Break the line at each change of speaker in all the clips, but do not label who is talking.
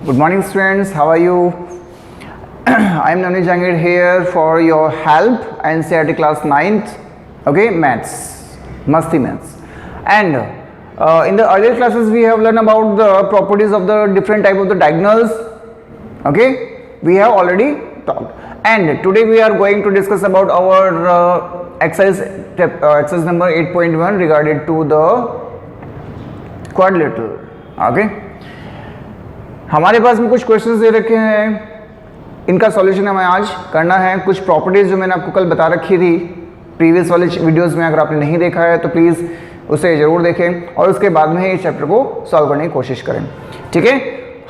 Good morning students, how are you? I am Navneet Jahangir here for your help NCERT class 9th, okay, maths, Masti maths. And in the earlier classes we have learned about the properties of the different type of the diagonals, okay, we have already talked. And today we are going to discuss about our exercise number 8.1 regarding to the quadrilateral, okay. हमारे पास में कुछ questions दे रखे हैं, इनका solution हमें आज करना है। कुछ प्रॉपर्टीज जो मैंने आपको कल बता रखी थी प्रीवियस वाले वीडियोस में, अगर आपने नहीं देखा है तो प्लीज़ उसे ज़रूर देखें और उसके बाद में इस चैप्टर को सॉल्व करने की कोशिश करें, ठीक है।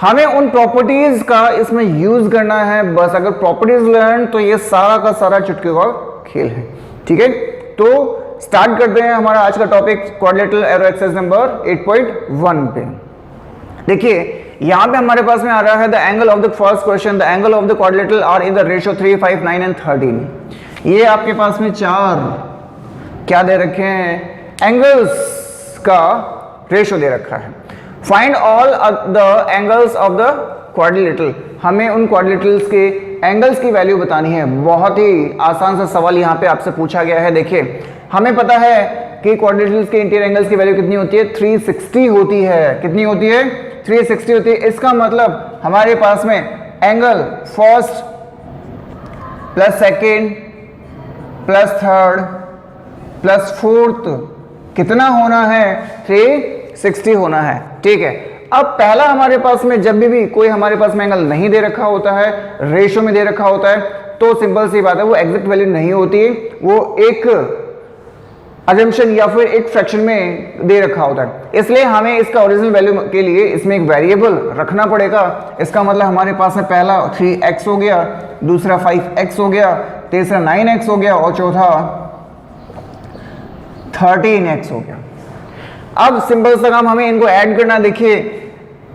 हमें उन प्रॉपर्टीज़ का इसमें यूज़ करना है, बस अगर प्रॉपर्टीज़ लर्न तो ये सारा का सारा चुटकी का खेल है, ठीक है। तो स्टार्ट करते हैं हमारा आज का topic quadrilateral arrow exercise number 8.1 पे। देखिए यहाँ पे हमारे पास में आ रहा है the angle of the first question, the angle of the quadrilateral are in the ratio 3, 5, 9 and 13। ये आपके पास में चार क्या दे रखे हैं, एंगल्स का रेशियो दे रखा है। Find all the angles of the quadrilateral, हमें उन क्वाड्रिलेटरल्स के एंगल्स की वैल्यू बतानी है। बहुत ही आसान सा सवाल यहाँ पे आपसे पूछा गया है। देखिए हमें पता है कि क्वाड्रिलेटरल्स के इंटीरियर एंगल्स की वैल्यू कितनी होती है, 360 होती है। कितनी होती है, 360 होती है। इसका मतलब हमारे पास में angle first plus second plus third plus fourth कितना होना है, 360 होना है, ठीक है। अब पहला हमारे पास में जब भी कोई हमारे पास में एंगल नहीं दे रखा होता है, रेशियो में दे रखा होता है, तो सिंपल सी बात है वो एग्जैक्ट वैल्यू नहीं होती, वो एक अजम्पशन या फिर एक फ्रैक्शन में दे रखा होता है। इसलिए हमें इसका ओरिजिनल वैल्यू के लिए इसमें एक वेरिएबल रखना पड़ेगा। इसका मतलब हमारे पास में पहला 3x हो गया, दूसरा 5x हो गया, तीसरा 9x हो गया और चौथा 13x हो गया। अब सिंपल सा काम, हमें इनको ऐड करना। देखिए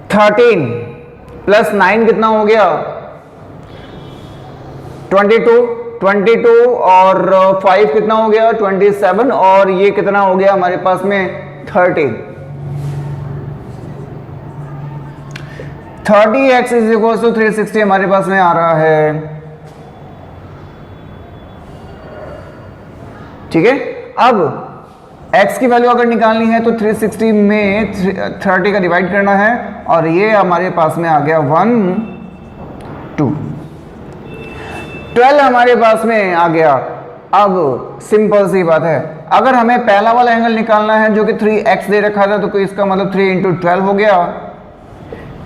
13 प्लस 9 कितना हो गया, 22 और 5 कितना हो गया, 27 और ये कितना हो गया हमारे पास में 30। 30x इज इक्वल टू 360 हमारे पास में आ रहा है, ठीक है। अब x की वैल्यू अगर निकालनी है तो 360 में 30 का डिवाइड करना है और ये हमारे पास में आ गया 1, 2, 12 हमारे पास में आ गया। अब सिंपल सी बात है, अगर हमें पहला वाला एंगल निकालना है जो कि 3x दे रखा था, तो इसका मतलब 3 × 12 हो गया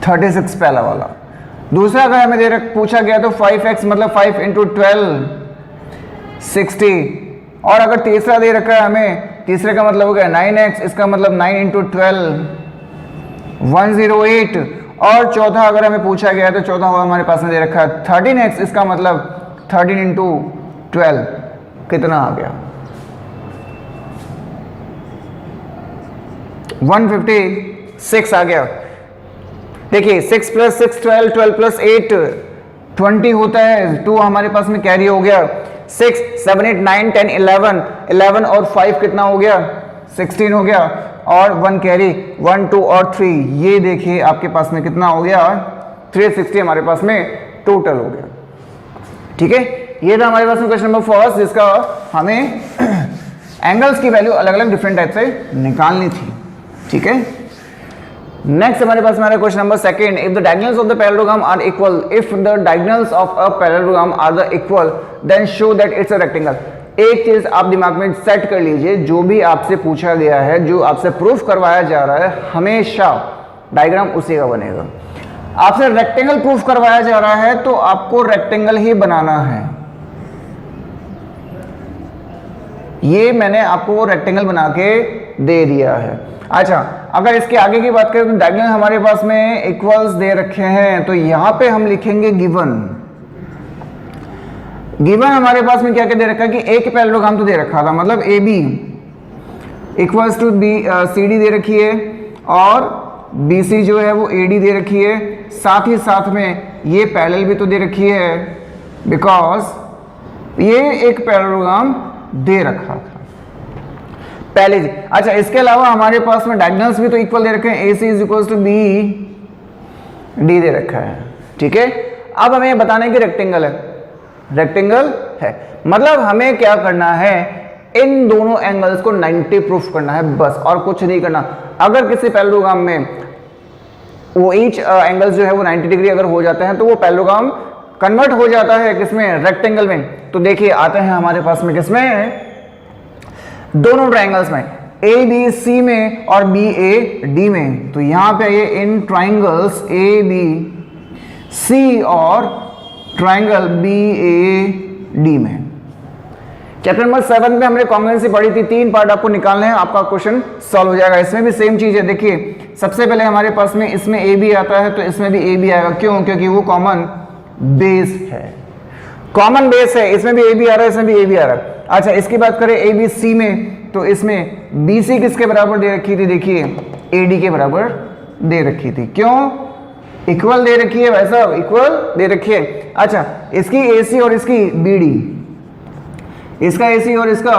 36 पहला वाला। दूसरा अगर हमें पूछा गया तो 5x मतलब 5 × 12 60, और अगर तीसरा दे रखा है हमें, तीसरे का मतलब हो गया 9x, इसका मतलब 9 × 12 108, और चौथा अगर हमें पूछा गया तो चौथा हमारे पास में दे रखा है 13x, इसका मतलब 13 × 12 कितना आ गया, 156 आ गया। देखिए 6 + 6 12, 12 + 8 20 होता है, 2 हमारे पास में कैरी हो गया, 6 7 8 9 10 11 और 5 कितना हो गया, 16 हो गया, और 1 कैरी 1 2 और 3, ये देखिए आपके पास में कितना हो गया, 360 हमारे पास में टोटल हो गया, ठीक है। ये था हमारे पास में क्वेश्चन नंबर फर्स्ट, जिसका हमें एंगल्स की वैल्यू अलग अलग डिफरेंट टाइप से निकालनी थी, ठीक है। नेक्स्ट हमारे पास में question number second, if the diagonals of the parallelogram are equal, if the diagonals of a parallelogram are the equal then show that it's a rectangle. एक चीज आप दिमाग में सेट कर लीजिए, जो भी आपसे पूछा गया है, जो आपसे प्रूफ करवाया जा रहा है, हमेशा डायग्राम उसी का बनेगा। आपसे रेक्टेंगल प्रूफ करवाया जा रहा है तो आपको रेक्टेंगल ही बनाना है। ये मैंने आपको वो रेक्टेंगल बना के दे दिया है। अच्छा, अगर इसके आगे की बात करें तो डायगोनल हमारे पास में इक्वल्स दे रखे हैं, तो यहां पे हम लिखेंगे गिवन। गिवन हमारे पास में क्या क्या दे रखा है कि एक पैरेललोग्राम तो दे रखा था, मतलब A B equals to B C D दे रखी है, और बी सी जो है वो ए डी दे रखी है। साथ ही साथ में ये पैरेलल भी तो दे रखी है, बिकॉज ये एक पैरेललोग्राम दे रखा था पहले। अच्छा, इसके अलावा हमारे पास में डायगोनल्स भी तो इक्वल दे रखे हैं, A C is equal to B D दे रखा है, ठीक है। अब हमें बताना है कि रेक्टेंगल है, रेक्टेंगल है, मतलब हमें क्या करना है, इन दोनों एंगल्स को 90 प्रूफ करना है बस, और कुछ नहीं करना। अगर किसी पैरेललोग्राम में वो ईच एंगल्स जो है वो 90 डिग्री अगर हो जाते हैं तो वो पैरेललोग्राम कन्वर्ट हो जाता है किसमें, रेक्टेंगल में। तो देखिए आते हैं हमारे पास में किसमें, दोनों ट्राइंगल्स में, ए बी सी में और बी ए डी में। तो यहां पे ये इन ट्राइंगल्स ए बी सी और ट्राइंगल बी ए डी में। चैप्टर नंबर 7 में हमने कॉन्ग्रुएंसी पढ़ी थी, 3 पार्ट आपको निकालने हैं, आपका क्वेश्चन सॉल्व हो जाएगा। इसमें भी सेम चीज है, देखिए सबसे पहले हमारे पास में इसमें ए बी आता है तो इसमें भी ए बी आएगा, क्यों, क्योंकि वो कॉमन बेस है, कॉमन बेस है, इसमें भी ए बी आ रहा है, इसमें भी ए बी आ रहा है। अच्छा इसकी बात करें ए बी सी में, तो इसमें बी सी किसके बराबर दे रखी थी, देखिए ए डी के बराबर दे रखी थी, क्यों, इक्वल दे रखी है भाई साहब, इक्वल दे रखी है। अच्छा इसकी ए सी और इसकी बी डी, इसका AC और इसका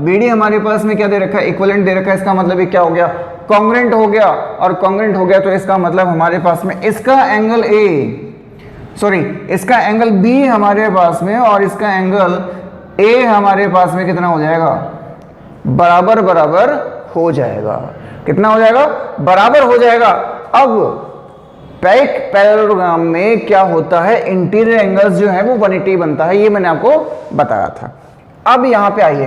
BD हमारे पास में क्या दे रखा है, इक्विवेलेंट दे रखा है। इसका मतलब ये क्या हो गया, कॉन्ग्रुएंट हो गया, और कॉन्ग्रुएंट हो गया तो इसका मतलब हमारे पास में इसका एंगल इसका एंगल B हमारे पास में और इसका एंगल A हमारे पास में कितना हो जाएगा, बराबर बराबर हो जाएगा। कितना हो जाएगा, बराबर हो जाएगा। अब पैरेललोग्राम में क्या होता है, इंटीरियर एंगल्स जो है वो 180 बनता है, ये मैंने आपको बताया था। अब यहां पे आइए,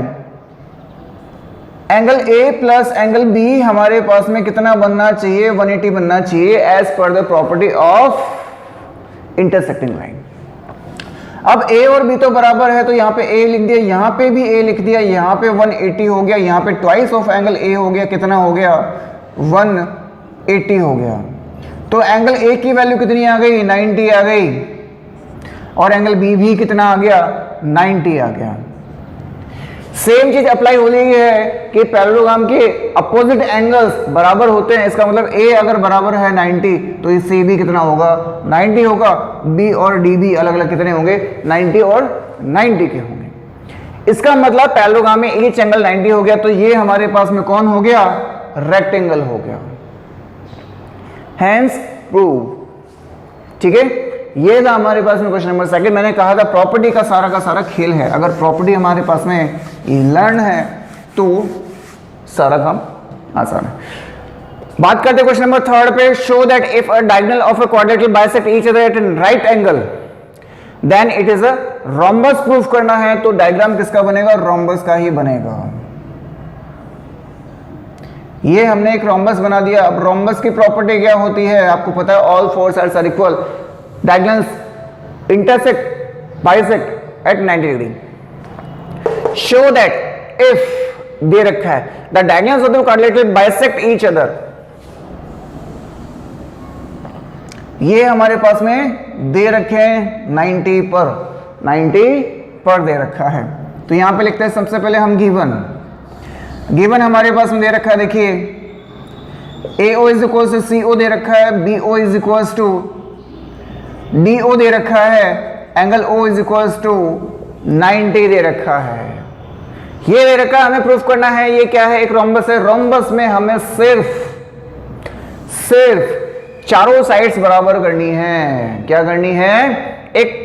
angle A plus angle B हमारे पास में कितना बनना चाहिए, 180 बनना चाहिए, as per the property of intersecting line. अब A और B तो बराबर है तो यहां पे A लिख दिया, यहां पे भी A लिख दिया, यहां पे 180 हो गया, यहां पे ट्वाइस ऑफ एंगल A हो गया, कितना हो गया, 180 हो गया। तो एंगल A की वैल्यू कितनी आ गई, 90 आ गई, और एंगल B भी कितना आ गया, 90 आ गया। सेम चीज अप्लाई हो रही है कि पैरेललोग्राम के अपोजिट एंगल्स बराबर होते हैं, इसका मतलब A अगर बराबर है 90 तो इससे भी कितना होगा, 90 होगा। B और D भी अलग अलग कितने होंगे, 90 और 90 के होंगे। इसका मतलब पैरेललोग्राम में ईच एंगल 90 हो गया, तो ये हमारे पास में कौन हो गया, रेक्टेंगल हो गया, हैंस प्रूव। ठीक है, ये था हमारे पास में क्वेश्चन नंबर 2। मैंने कहा था प्रॉपर्टी का सारा खेल है, अगर प्रॉपर्टी हमारे पास में लर्न है तो सारा काम आसान है। बात करते हैं क्वेश्चन नंबर 3 पे। Show that if a diagonal of a quadrilateral bisect each other at an right angle then it is a rhombus. Proof करना है तो डायग्राम किसका बनेगा, रोम्बस का ही बनेगा। ये हमने एक रोम्बस बना दिया। अब रोम्बस की प्रॉपर्टी क्या होती है, आपको पता है, all four sides are equal, diagonals intersect bisect at 90 degree. Show that if दे रखा है the diagonals of the quadrilateral bisect each other, ये हमारे पास में दे रखे हैं 90 पर दे रखा है। तो यहां पे लिखते हैं सबसे पहले हम गिवन हमारे पास में दे रखा है, देखिए AO is equal to CO दे रखा है, BO is equal to DO दे रखा है, angle O is equal to 90 दे रखा है। ये दे रखा है, हमें प्रूफ करना है ये क्या है, एक रोम्बस है। रोम्बस में हमें सिर्फ चारों साइड्स बराबर करनी है। क्या करनी है, एक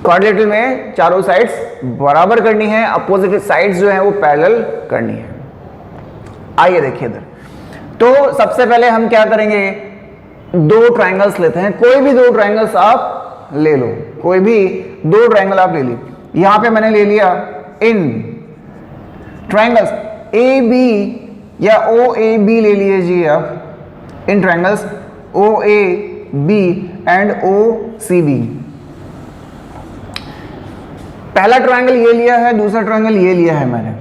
क्वाड्रिलेटरल में चारों साइड्स बराबर करनी है, अपोजिट साइड्स जो है वो पैरेलल करनी है। आइए देखिए इधर, तो सबसे पहले हम क्या करेंगे, दो ट्राइंगल्स लेते हैं, कोई भी दो ट्राइंगल्स आप ले लो, कोई भी दो ट्राइंगल आप ले ली। यहां पे मैंने ले लिया इन ट्राइंगल्स AB या OAB ले लीजिए आप, इन ट्राइंगल्स OAB एंड OCB। पहला ट्रायंगल ये लिया है, दूसरा ट्रायंगल ये लिया है मैंने,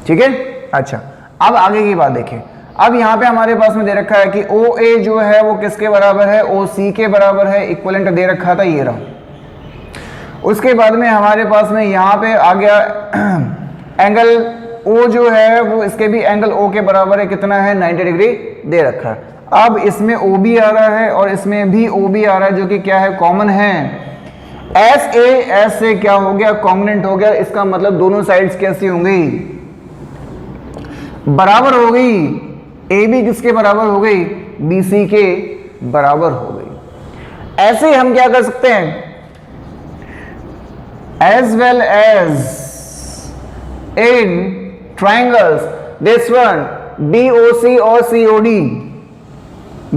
ठीक है। अच्छा, अब आगे की बात देखें। अब यहां पे हमारे पास में दे रखा है कि OA जो है वो किसके बराबर है, OC के बराबर है, इक्विवेलेंट दे रखा था, ये रहा। उसके बाद में हमारे पास में यहां पे आ गया एंगल O जो है वो इसके भी एंगल O के बराबर है, कितना है, 90 डिग्री दे रखा है। अब इसमें OB आ रहा है और इसमें भी OB आ रहा है, जो कि क्या है, कॉमन है। एस से क्या हो गया, कॉन्ग्रुएंट हो गया। इसका मतलब दोनों साइड्स कैसी होंगी, बराबर हो गई। AB किसके बराबर हो गई, BC के बराबर हो गई। ऐसे हम क्या कर सकते हैं, as well as in triangles this one BOC और COD,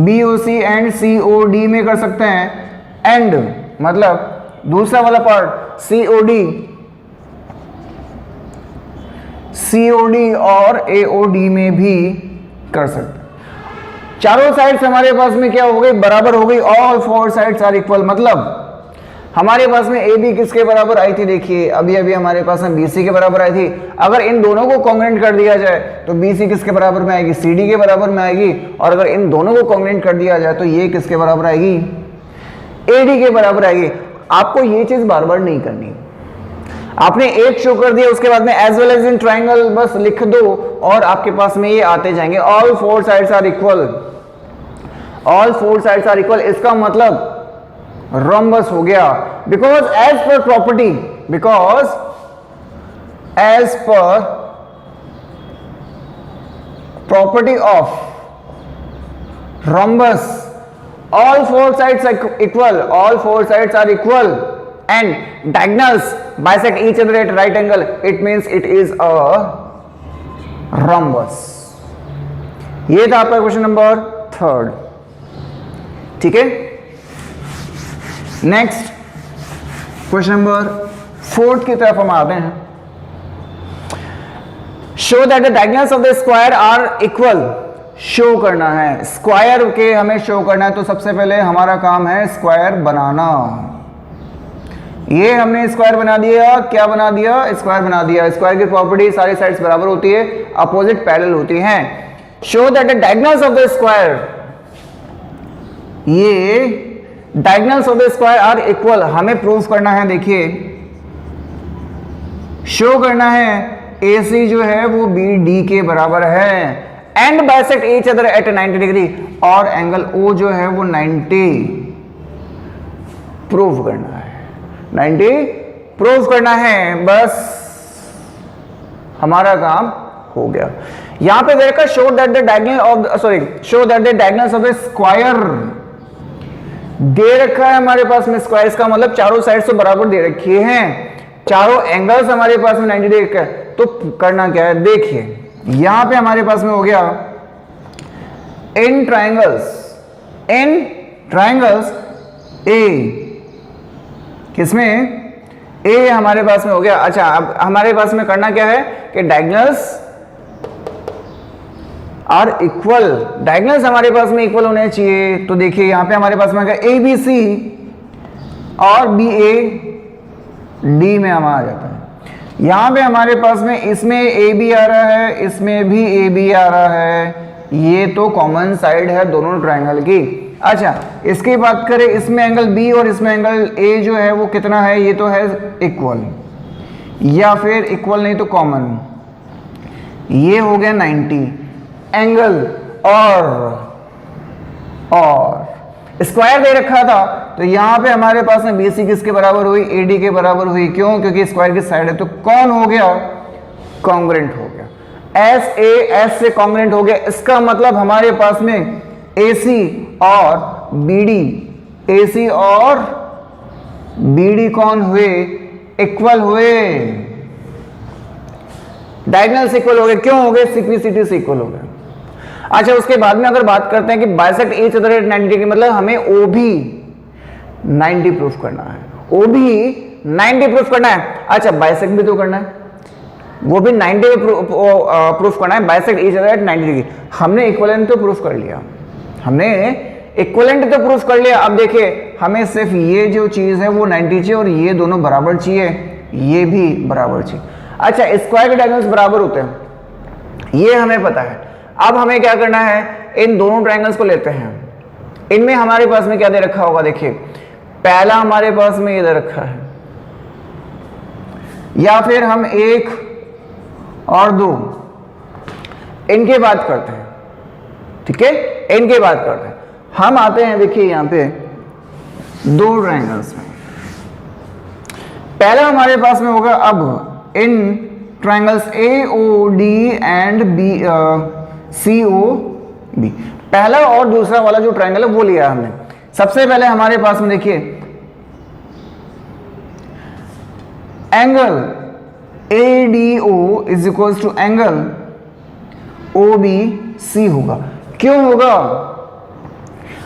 BOC एंड COD में कर सकते हैं, एंड मतलब दूसरा वाला पार्ट COD और AOD में भी कर सकते हैं। चारों साइड्स हमारे पास में क्या हो गई, बराबर हो गई, all four sides are equal. मतलब हमारे पास में AB किसके बराबर आई थी, देखिए अभी अभी हमारे पास में BC के बराबर आई थी। अगर इन दोनों को कॉन्ग्रुएंट कर दिया जाए तो BC किसके बराबर में आएगी, CD के बराबर में आएगी। और अगर इन दोनों को कॉन्ग्रुएंट कर दिया जाए तो ये किसके बराबर आएगी, AD के बराबर आएगी। आपको ये चीज बार बार नहीं करनी, आपने एक शो कर दिया, उसके बाद में as well as in triangle बस लिख दो और आपके पास में ये आते जाएंगे। All four sides are equal, all four sides are equal, इसका मतलब रोम्बस हो गया। Because as per property, because as per property of rhombus all four sides are equal, all four sides are equal and diagonals bisect each other at right angle, it means it is a rhombus। ये था आपका question number 3, ठीक है। Next question number 4 की तरफ हम आते हैं। Show that the diagonals of the square are equal, show करना है, स्क्वायर के हमें शो करना है। तो सबसे पहले हमारा काम है स्क्वायर बनाना। ये हमने स्क्वायर बना दिया, क्या बना दिया, स्क्वायर बना दिया। स्क्वायर की प्रॉपर्टी सारी साइड्स बराबर होती है, अपोजिट पैरेलल होती हैं। Show that the diagonals of the square, ये diagonals of the square are equal, हमें प्रूफ करना है। देखिए शो करना है AC जो है वो BD के बराबर है, and bisect each other eight 90 degree, और एंगल O जो है वो 90 प्रूव करना है, 90 प्रूव करना है। बस हमारा काम हो गया। यहां पे देखा show that the diagonal of show that the diagonals of the square दे रखा है हमारे पास में। स्क्वायर का मतलब चारों साइड से बराबर दे रखी हैं, चारों एंगल्स हमारे पास में 90 डिग्री का। तो करना क्या है, देखिए यहां पे हमारे पास में हो गया इन ट्राइंगल्स A, किसमें A हमारे पास में हो गया। अच्छा अब हमारे पास में करना क्या है कि डायगोनल्स आर इक्वल, डायगोनल्स हमारे पास में इक्वल होने चाहिए। तो देखिए यहां पे हमारे पास में ABC और BAD में हमारा आ जाता है। यहां पे हमारे पास में इसमें AB आ रहा है, इसमें भी AB आ रहा है, ये तो कॉमन साइड है दोनों ट्रायंगल की। अच्छा इसकी बात करें, इसमें एंगल B और इसमें एंगल A जो है वो कितना है, ये तो है इक्वल, या फिर इक्वल नहीं तो कॉमन, ये हो गया 90 एंगल। और स्क्वायर दे रखा था तो यहां पे हमारे पास में BC किसके बराबर हुई, AD के बराबर हुई। क्यों, क्योंकि स्क्वायर की साइड है, तो कौन हो गया, कॉन्ग्रुएंट हो गया। S से कॉन्ग्रुएंट हो गया। इसका मतलब हमारे पास में AC और BD कौन हुए, इक्वल हुए, डायगोनल्स इक्वल हो गए। क्यों हो गए, सिंप्लिसिटी से इक्वल हो गए। अच्छा उसके बाद में अगर बात करते हैं कि bisect each other eight 90 degree, मतलब हमें OB 90 प्रूफ करना है, OB 90 प्रूफ करना है। अच्छा बाइसेक्ट भी तो करना है, वो भी 90 प्रूफ करना है, bisect each other eight 90 degree. हमने इक्विवेलेंट तो प्रूफ कर लिया, अब देखिए हमें सिर्फ ये जो चीज है वो 90 चाहिए और ये दोनों बराबर चाहिए, ये भी बराबर चाहिए। अच्छा स्क्वायर के डायगोनल्स बराबर होते हैं, ये हमें पता है। अब हमें क्या करना है, इन दोनों ट्रायंगल्स को लेते हैं, इनमें हमारे पास में क्या दे रखा होगा। देखिए पहला हमारे पास में ये दे रखा है, या फिर हम 1 और 2 इनके बात करते हैं, ठीक है, इनके बात करते हैं। हम आते हैं देखिए यहां पे दो ट्रायंगल्स में, पहला हमारे पास में होगा अब इन ट्रायंगल्स AOD एंड COB। पहला और दूसरा वाला जो ट्रायंगल है वो लिया हमने। सबसे पहले हमारे पास में देखिए angle ADO is equal to angle OBC होगा। क्यों होगा?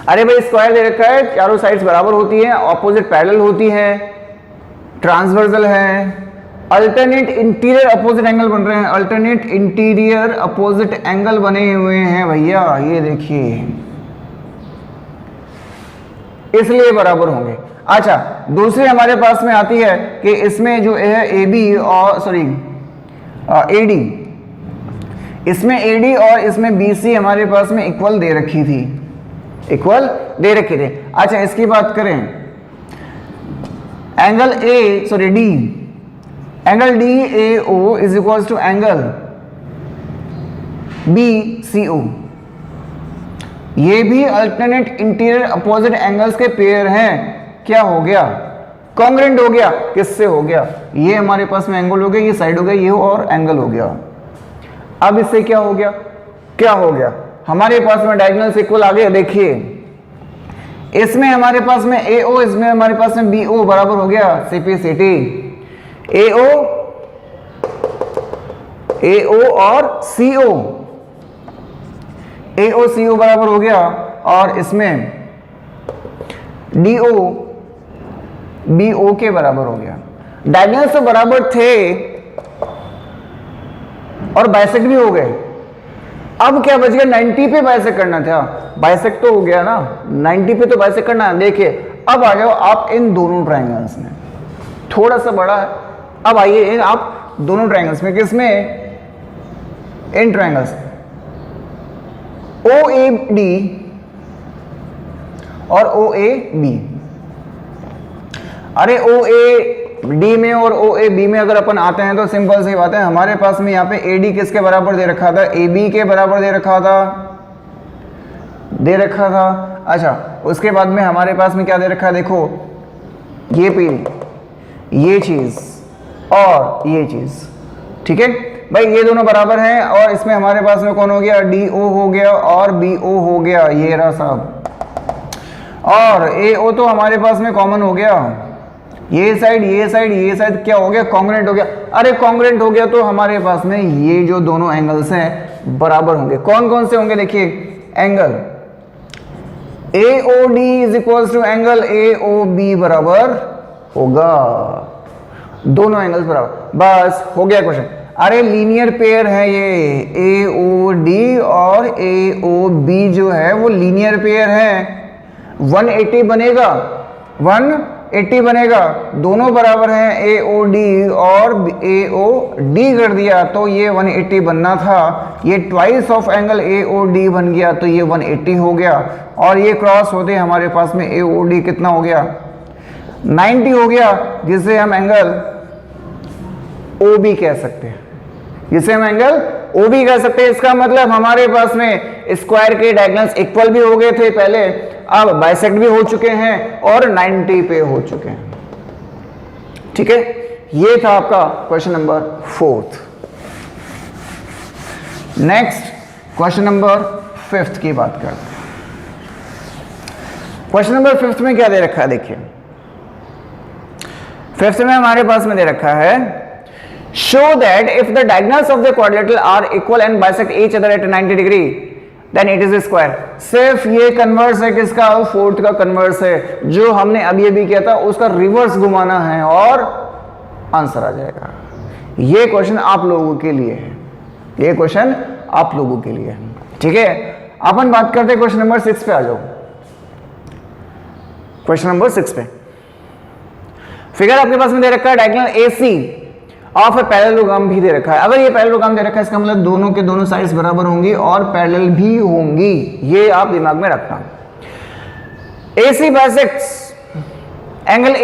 अरे भाई स्क्वायर दे रखा है, चारों साइड्स बराबर होती है, ऑपोजिट पैरेलल होती है, ट्रांसवर्सल है, अल्टरनेट इंटीरियर अपोजिट एंगल बन रहे हैं, अल्टरनेट इंटीरियर अपोजिट एंगल बने हुए हैं भैया, ये देखिए, इसलिए बराबर होंगे। अच्छा, दूसरी हमारे पास में आती है कि इसमें जो है AB और सॉरी AD, इसमें AD और इसमें BC हमारे पास में इक्वल दे रखी थी, इक्वल दे रखे थे। अच्छा, इसकी बात करें angle D, angle DAO is equal to angle BCO, ये भी अल्टरनेट इंटीरियर अपोजिट एंगल्स के पेयर हैं। क्या हो गया? कॉन्ग्रुएंट हो गया। किससे हो गया? ये हमारे पास में एंगल हो गया, ये साइड हो गया, ये और एंगल हो गया। अब इससे क्या हो गया? क्या हो गया? हमारे पास में डायगोनल्स इक्वल आ गए। देखिए इसमें हमारे पास में AO, इसमें हमारे पास में BO बराबर हो गया CPCT, AO और CO, AOCO बराबर हो गया, और इसमें DO BO के बराबर हो गया। डायगोनल्स तो बराबर थे और बाइसेक्ट भी हो गए। अब क्या बच गया? 90 पे बाइसेक्ट करना था, बाइसेक्ट तो हो गया ना, 90 पे तो बाइसेक्ट करना है। देखिए अब आ जाओ आप इन दोनों ट्रायंगल्स में, थोड़ा सा बड़ा है। अब आइए आप दोनों ट्रायंगल्स में, किसमें? इन ट्रायंगल्स OAD और OAB। अरे OAD में और OAB में अगर अपन आते हैं तो सिंपल सी बात है, हमारे पास में यहाँ पे AD किसके बराबर दे रखा था? AB के बराबर दे रखा था। अच्छा, उसके बाद में हमारे पास में क्या दे रखा है? देखो ये ये चीज और ये चीज, ठीक है भाई, ये दोनों बराबर हैं। और इसमें हमारे पास में कौन हो गया? DO हो गया और BO हो गया, ये रहा साहब। और AO तो हमारे पास में कॉमन हो गया, ये साइड क्या हो गया? कॉन्ग्रुएंट हो गया। अरे कॉन्ग्रुएंट हो गया तो हमारे पास में ये जो दोनों एंगल्स हैं बराबर होंगे। कौन कौन से होंगे? देखिए angle AOD is equal to angle AOB बराबर होगा, दोनों एंगल्स बराबर। बस हो गया क्वेश्चन। अरे लीनियर पेयर है ये, AOD और AOB जो है वो लीनियर पेयर है। 180 बनेगा, 180 बनेगा, दोनों बराबर हैं AOD और AOD कर दिया तो ये 180 बनना था। ये ट्वाइस ऑफ एंगल AOD बन गया तो ये 180 हो गया। और ये क्रॉस होते हमारे पास में AOD कितना हो गया? 90 हो गया, जिसे हम एंगल OB कह सकते हैं, जिसे हम एंगल OB कह सकते हैं। इसका मतलब हमारे पास में स्क्वायर के डायगोनल्स इक्वल भी हो गए थे पहले, अब बाइसेक्ट भी हो चुके हैं और 90 पे हो चुके हैं। ठीक है, ये था आपका question number 4। Next question number 5 की बात करते हैं। क्वेश्चन नंबर 5 में क्या दे रखा है? देखिए 5 में हमारे पास में दे रखा है, show that if the diagonals of the quadrilateral are equal and bisect each other at 90 degree then it is a square। सिर्फ ये कन्वर्स है, किसका? 4th का कन्वर्स है, जो हमने अभी किया था उसका रिवर्स घुमाना है और आंसर आ जाएगा। ये क्वेश्चन आप लोगों के लिए है, ये क्वेश्चन आप लोगों के लिए है। ठीक है, अपन बात करते हैं क्वेश्चन नंबर 6 पे। आ जाओ क्वेश्चन नंबर 6 पे। फिगर आपके पास में दे रखा है, diagonal AC of a parallelogram भी दे रखा है। अगर ये पैरेललोग्राम दे रखा है इसका मतलब दोनों के दोनों साइड्स बराबर होंगी और पैरेलल भी होंगी, ये आप दिमाग में रखना। AC बाइसेक्ट्स एंगल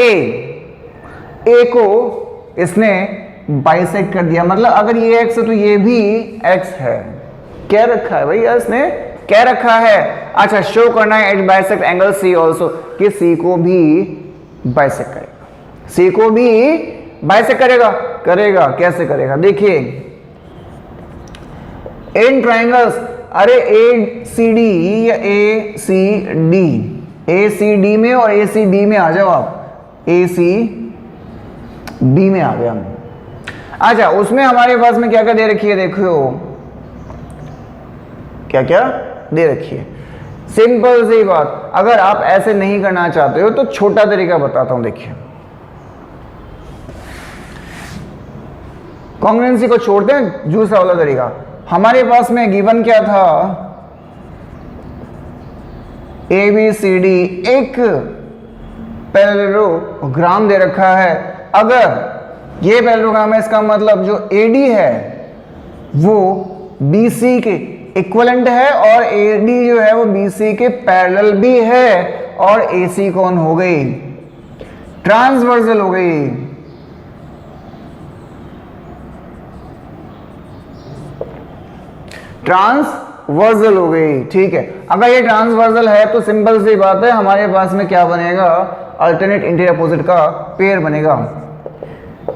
A को इसने बाइसेक्ट कर दिया, मतलब अगर ये x है तो ये भी x है। क्या रखा है भैया इसने? क्या रखा है? अच्छा, शो करना है at bisect angle C also, कि C को भी बाइसेक्ट करेगा, C को भी बाइसेक्ट करेगा। कैसे करेगा? देखिए इन ट्रायंगल्स, अरे ए सी डी या ए सी डी, ए सी डी में और ए सी बी में आ जाओ आप, ए सी बी में आ गया हम। अच्छा उसमें हमारे पास में क्या क्या दे रखी है, देखो क्या क्या दे रखी है। सिंपल सी बात, अगर आप ऐसे नहीं करना चाहते हो तो छोटा तरीका बताता हूं, देखिए कॉन्ग्रुएंसी को छोड़ते हैं, दूसरा वाला तरीका। हमारे पास में गिवन क्या था, ए बी सी डी एक पैरेललोग्राम दे रखा है। अगर ये पैरेललोग्राम है, इसका मतलब जो एडी है वो बीसी के इक्विवेलेंट है और एडी जो है वो बीसी के पैरेलल भी है, और एसी कौन हो गई, ट्रांसवर्सल हो गई। ट्रांसवर्सल हो गई, ठीक है। अगर ये ट्रांसवर्सल है तो सिंपल सी बात है, हमारे पास में क्या बनेगा, अल्टरनेट इंटीरियर अपोजिट का पेयर बनेगा।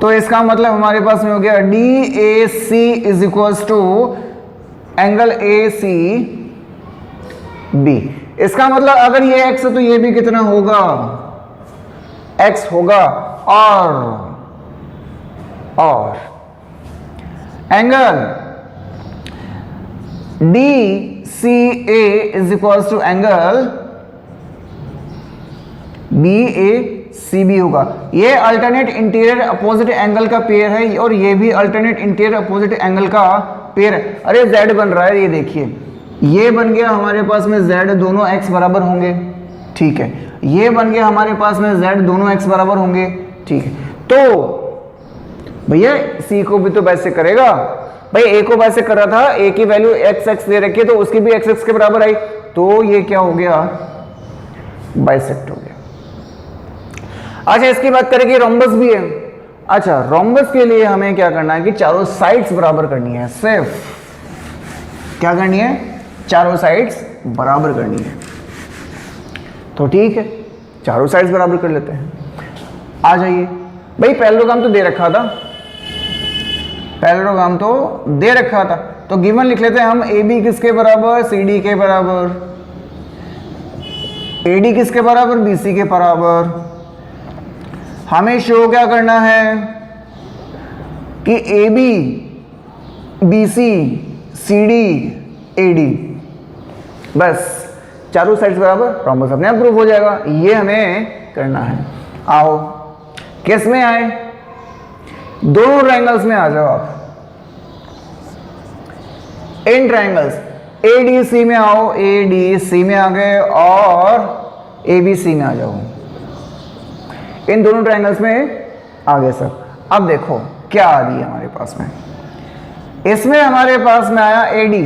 तो इसका मतलब हमारे पास में हो गया D A C is equals to angle A C B. इसका मतलब अगर ये एक्स है तो ये भी कितना होगा, एक्स होगा। और angle D C A is equals to angle B A C B होगा। ये अल्टरनेट इंटीरियर अपोजिट एंगल का पेयर है और ये भी अल्टरनेट इंटीरियर अपोजिट एंगल का पेयर है। अरे z बन रहा है, ये देखिए ये बन गया हमारे पास में z, दोनों x बराबर होंगे, ठीक है। ये बन गया हमारे पास में z, दोनों x बराबर होंगे, ठीक है। तो भैया c को भी तो वैसे करेगा, भाई a को वैसे कर रहा था, a की वैल्यू x दे रखी है तो उसकी भी x के बराबर आई, तो ये क्या हो गया, बाइसेक्ट हो गया। अच्छा इसकी बात करें कि रोम्बस भी है। अच्छा रोम्बस के लिए हमें क्या करना है कि चारों साइड्स बराबर करनी है, सिर्फ क्या करनी है, चारों साइड्स बराबर करनी है। तो ठीक है चारों साइड्स बराबर कर लेते हैं। आ जाइए भाई, पैरेललोग्राम तो दे रखा था, पैरेललोग्राम तो दे रखा था, तो गिवन लिख लेते हैं हम, ए बी किसके बराबर, सी डी के बराबर, ए डी किसके बराबर, बी सी के बराबर। हमें शो क्या करना है कि A B B C C D A D, बस चारों साइड्स बराबर, रोम्बस अपने आप प्रूफ हो जाएगा। ये हमें करना है। आओ किस में आए, दोनों ट्रायंगल्स में आ जाओ आप, इन ट्रायंगल्स ए डी सी में आओ, ए डी सी में आ गए और ए बी सी में आ जाओ, इन दोनों ट्रायंगल्स में आ गए सर। अब देखो क्या आ रही है हमारे पास में, इसमें हमारे पास में आया ए डी,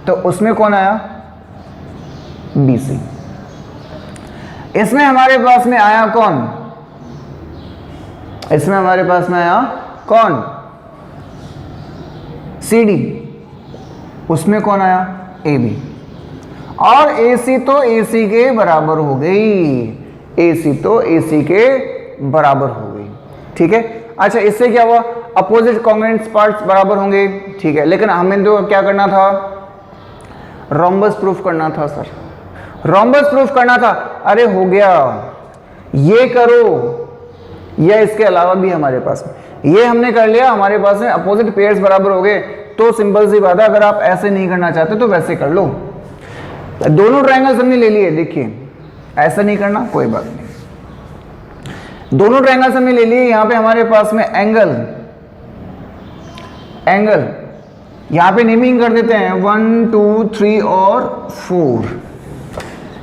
तो उसमें कौन आया, बी सी। इसमें हमारे पास में आया कौन, इसमें हमारे पास में आया कौन, सी डी, उसमें कौन आया, ए बी। और ए सी तो ए सी के बराबर हो गई, ए सी तो ए सी के बराबर हो गई, ठीक है। अच्छा इससे क्या हुआ, अपोजिट कॉन्ग्रुएंट पार्ट्स बराबर होंगे, ठीक है। लेकिन हमें तो क्या करना था, रोम्बस प्रूफ करना था सर, रोम्बस प्रूफ करना था। अरे हो गया, ये करो या इसके अलावा भी हमारे पास में ये हमने कर लिया, हमारे पास में अपोजिट पेयर्स बराबर हो गए। तो सिंपल सी बात है, अगर आप ऐसे नहीं करना चाहते तो वैसे कर लो। दोनों ट्रायंगल्स हमने ले लिए, देखिए ऐसा नहीं करना कोई बात नहीं, दोनों ट्रायंगल्स हमने ले लिए। यहां पे हमारे पास में एंगल यहां पे नेमिंग कर देते हैं 1 2 3 और 4।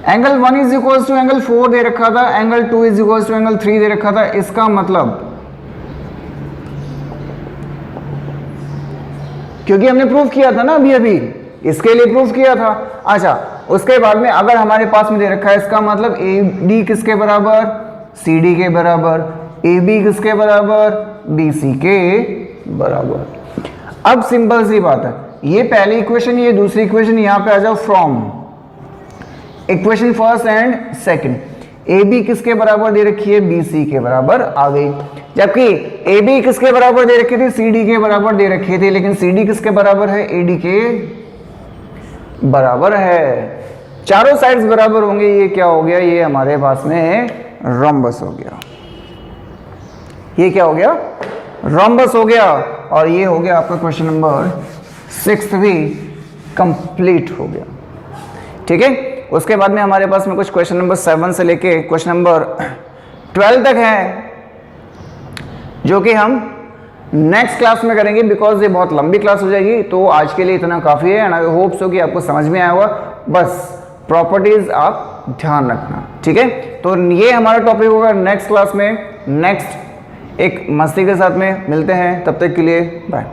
Angle 1 is equal to angle 4 दे रखा था, angle 2 is equal to angle 3 दे रखा था। इसका मतलब क्योंकि हमने प्रूफ किया था ना अभी इसके लिए प्रूफ किया था। अच्छा उसके बाद में अगर हमारे पास में दे रखा है, इसका मतलब ए डी किसके बराबर, सी डी के बराबर, ए बी किसके बराबर, बी सी के बराबर। अब सिंपल सी बात है, ये पहली इक्वेशन, ये दूसरी इक्वेशन, यहां पे आ जाओ from equation first and second. A B किसके बराबर दे रखी है, बी सी के बराबर आ गई, जबकि ए बी किसके बराबर दे रखी थी, सी डी के बराबर दे रखी थी। लेकिन सी डी किसके बराबर है, ए डी के, बराबर है, चारों साइड्स बराबर होंगे, ये क्या हो गया, ये हमारे पास में रोम्बस हो गया। ये क्या हो गया, रोम्बस हो गया। और ये हो गया आपका क्वेश्चन नंबर 6 भी कंप्लीट हो गया। ठीक है, उसके बाद में हमारे पास में कुछ क्वेश्चन नंबर 7 से लेके क्वेश्चन नंबर 12 तक है, जो कि हम नेक्स्ट क्लास में करेंगे, बिकॉज ये बहुत लंबी क्लास हो जाएगी। तो आज के लिए इतना काफ़ी है एंड आई होप सो कि आपको समझ में आया होगा। बस प्रॉपर्टीज आप ध्यान रखना, ठीक है। तो ये हमारा टॉपिक होगा नेक्स्ट क्लास में, नेक्स्ट एक मस्ती के साथ में मिलते हैं, तब तक के लिए बाय।